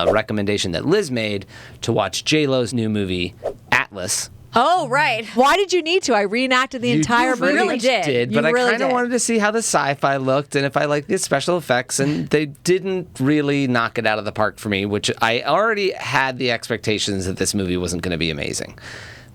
a recommendation that Liz made to watch J-Lo's new movie, Atlas. Oh, right. Why did you need to? I reenacted the entire movie. really did. But You I really kind of did. wanted to see how the sci-fi looked and if I liked the special effects, and they didn't really knock it out of the park for me, which I already had the expectations that this movie wasn't going to be amazing.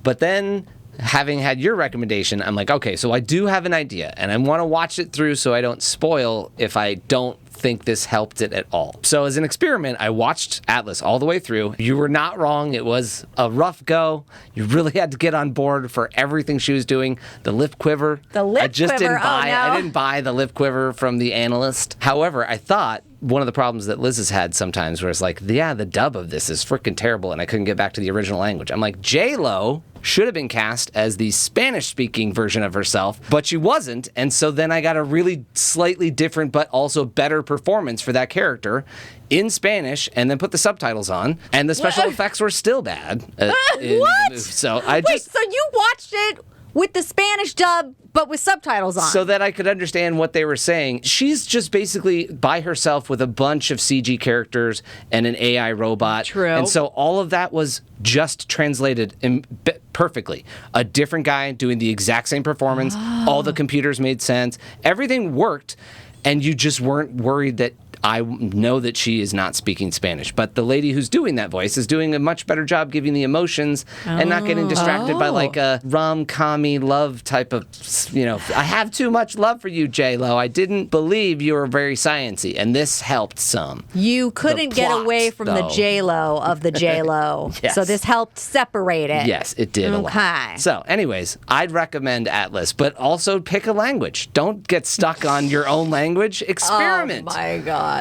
But then, having had your recommendation, I'm like, okay, so I do have an idea, and I want to watch it through so I don't spoil if I don't think this helped it at all. So as an experiment, I watched Atlas all the way through. You were not wrong. It was a rough go. You really had to get on board for everything she was doing. The lip quiver. I didn't buy the lip quiver from the analyst. However, I thought one of the problems that Liz has had sometimes where it's like, yeah, the dub of this is freaking terrible and I couldn't get back to the original language. I'm like, J-Lo should have been cast as the Spanish-speaking version of herself, but she wasn't, and so then I got a really slightly different but also better performance for that character in Spanish, and then put the subtitles on, and the special effects were still bad. What? So Wait, so you watched it with the Spanish dub, but with subtitles on? So that I could understand what they were saying. She's just basically by herself with a bunch of CG characters and an AI robot. True. And so all of that was just translated perfectly. A different guy doing the exact same performance. All the computers made sense. Everything worked, and you just weren't worried that I know that she is not speaking Spanish, but the lady who's doing that voice is doing a much better job giving the emotions and not getting distracted by like a rom-commy love type of, I have too much love for you, J-Lo. I didn't believe you were very sciencey, and this helped some. You couldn't get away from the J-Lo of the J-Lo. Yes. So this helped separate it. Yes, it did a lot. Okay. So anyways, I'd recommend Atlas, but also pick a language. Don't get stuck on your own language. Experiment. Oh, my God.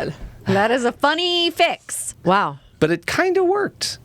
That is a funny fix. Wow. But it kind of worked.